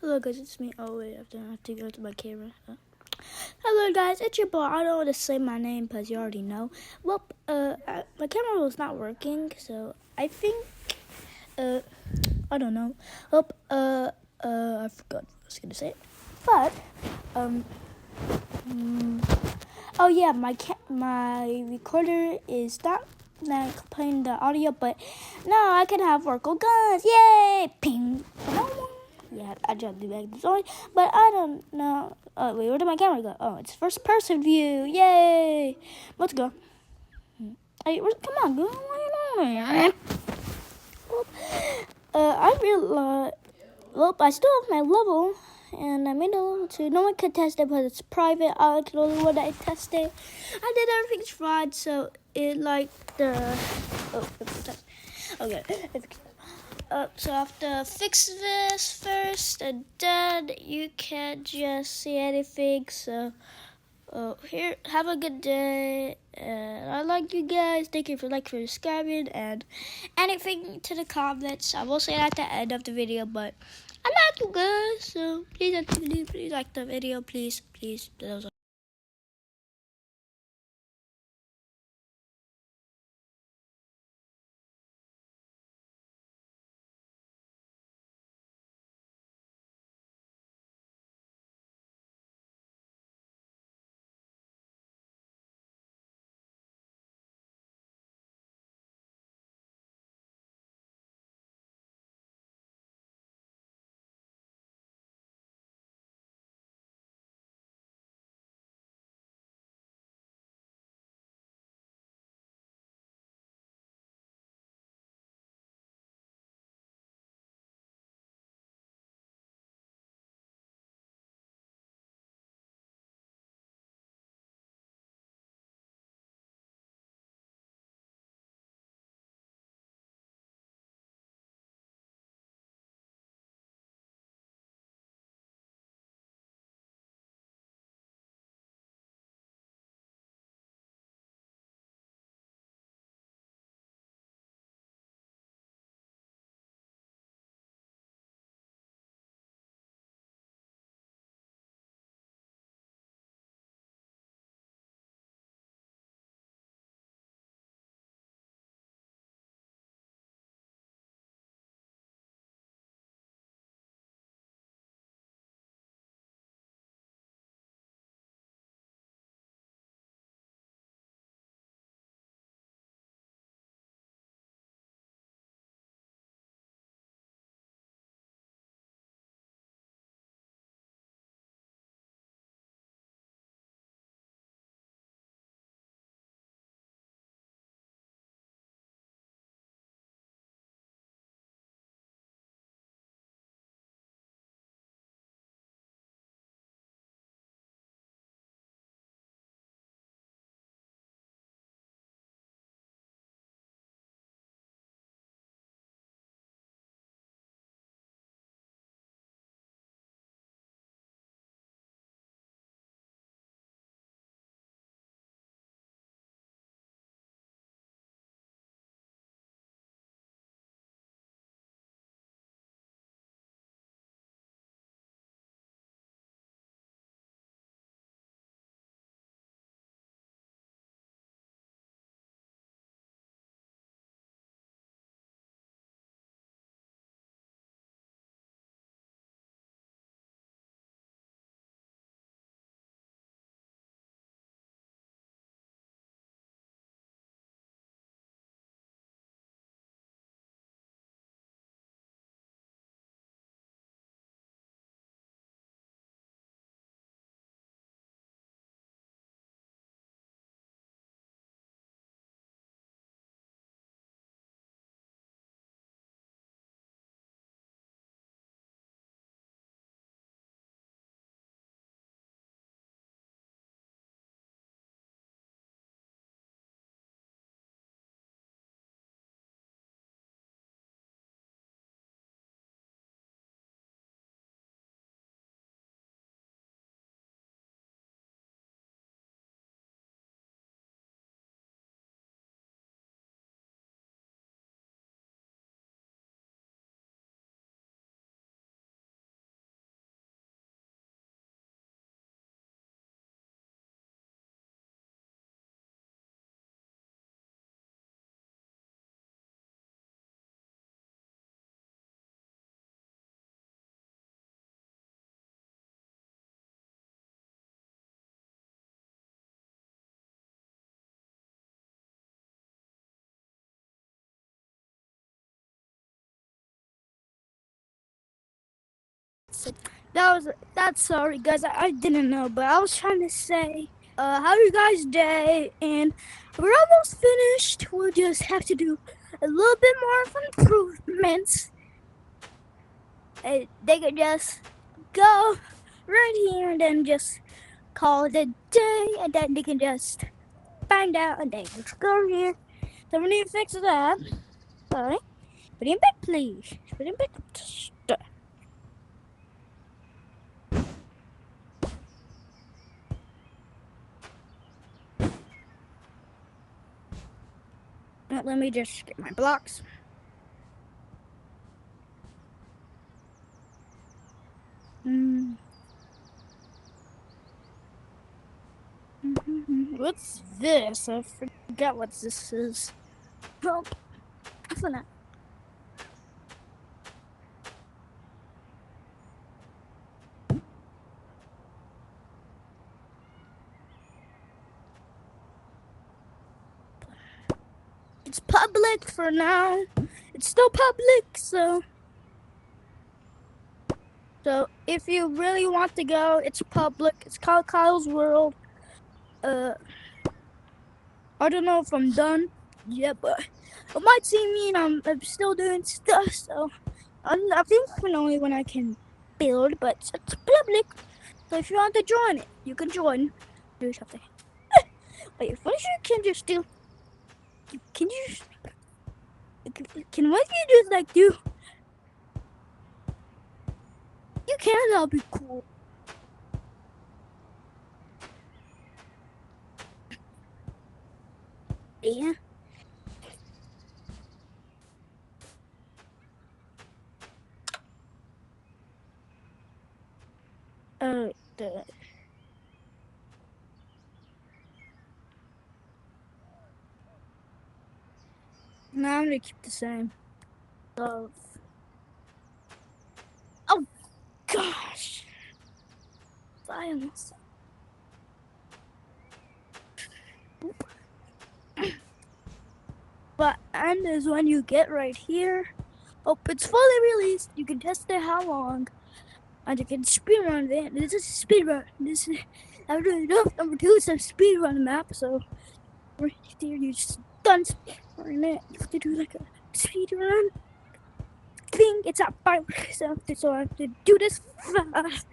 Hello guys, it's me. Oh wait, I have to go to my camera. Hello guys, it's your boy. I don't want to say my name because you already know. Well, my camera was not working, so I think, I don't know. I forgot what I was gonna say. But, oh yeah, my recorder is not playing the audio, but now I can have Oracle guns. Yay! Ping! Yeah, I tried to do back the story, but I don't know. Oh, wait, where did my camera go? Oh, it's first person view. Yay! Let's go. Hey, come on, go. What are you doing? I realized, I still have my level, and I made a level 2. No one could test it because it's private. I can only one I tested. I did everything's right, so it like the. Oh, okay. So I have to fix this first, and then you can't just see anything. So, here, have a good day. And I like you guys. Thank you for subscribing and anything to the comments. I will say that at the end of the video, but I like you guys. So please like the video, please. Those That's sorry guys, I didn't know, but I was trying to say how you guys day, and we're almost finished. We'll just have to do a little bit more of improvements. They could just go right here and then just call it a day, and then they can just find out and then just go here. So we need to fix that. Sorry. Put it in bed, please. Put it in bed. Let me just get my blocks. What's this? I forgot what this is. Well, for now. It's public for now. It's still public, so if you really want to go, it's public. It's called Kyle's World. I don't know if I'm done yet, but it might see me and I'm still doing stuff. So I think finally when I can build, but it's public. So if you want to join it, you can join. Do something. Wait, what if you can just do? Can you? Can what if you just like do? You can. That'll be cool. Yeah. The. No, I'm gonna keep the same. So. Oh gosh. Violence. But and is when you get right here. Oh, it's fully released. You can test it how long, and you can speedrun it. This is speedrun. This is number 2 is a speedrun map. So right there, you just done speedrun it. You have to do like a speedrun thing. It's at 5, so I have to do this fast.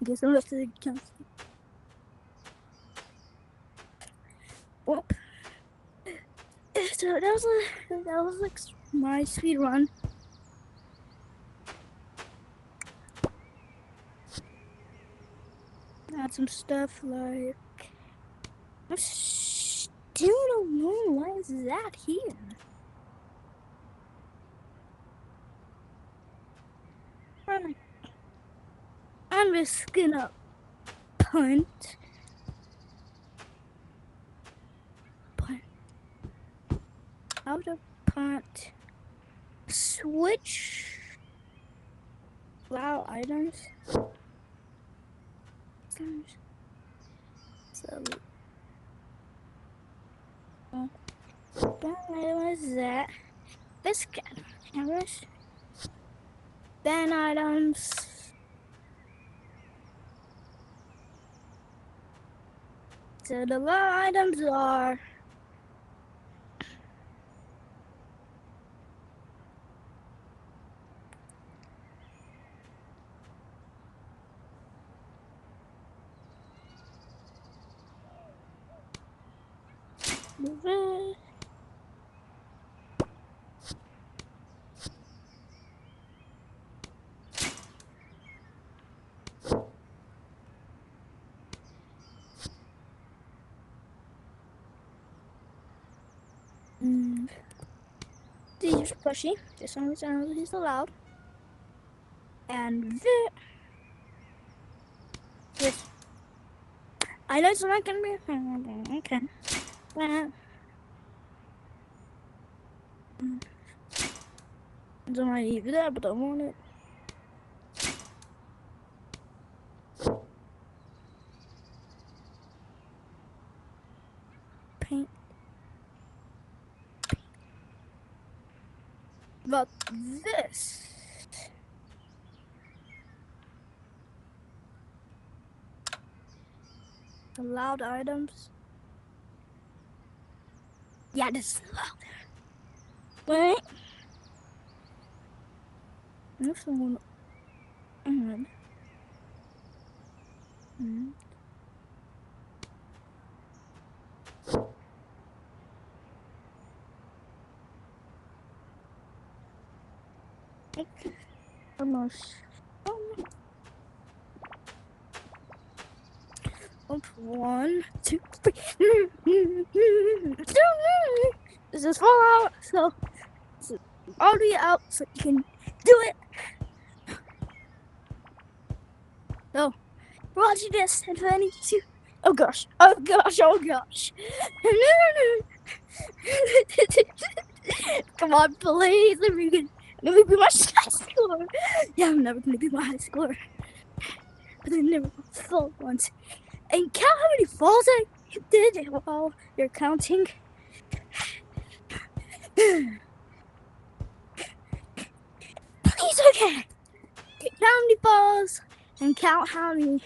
Guess I'm left to the count. Well, so that was like my speed run. Add some stuff like I still don't know why is that here. I'm just gonna punt. Out of punt. Switch. Wow, items. So what is that? This cameras. Then items. So the low items are these pushy. This one is allowed. And this. I know it's not gonna be okay. Don't want to eat that, but I want it. Paint. about this? Allowed items. Yeah, this is allowed. Wait. There's someone. Mm. Mm. Almost. One, two, three. This is Fallout, so it's already out, so you can do it. So, watching this, and if I need to. Oh gosh, oh gosh, oh gosh. Come on, please. Let me be my high score. Yeah, I'm never gonna be my high score. But I never fall once. And count how many falls I did while you're counting. Please, okay. Count how many falls and count how many.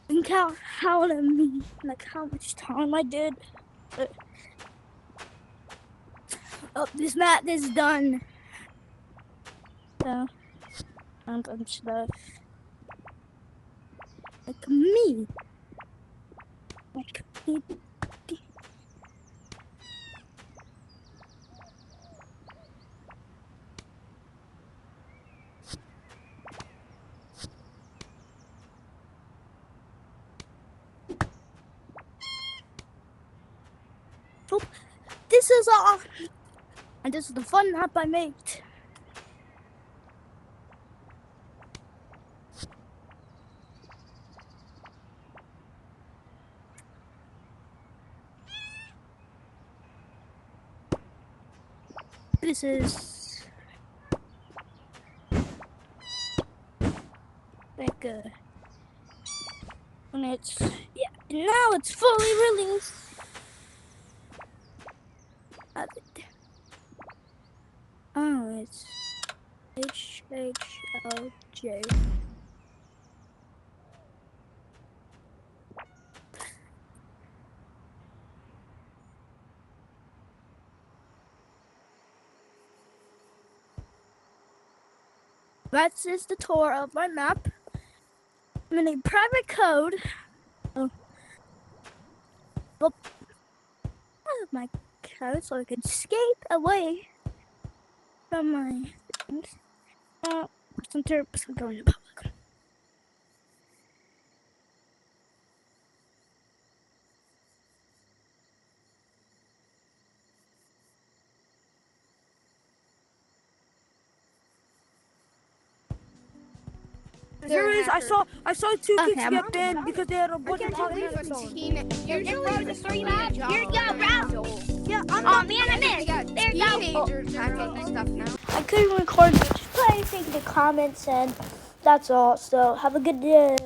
And count how many, like how much time I did. Oh, this math is done. So, I'm done stuff. Like me. Like me. Oh, this is all. And this is the fun map I made. This is like when it's now it's fully released. Oh, it's HHLJ. That is the tour of my map. I'm in a private code. Oh, my code so I can escape away from my things. Sometimes I'm going to public. There is. I saw 2 kids get banned because they had a bunch of Usually it's 3 laps. Here you go, bro. Yeah, Oh man, I missed. There you go. I couldn't record, but just put anything in the comments, and that's all. So have a good day.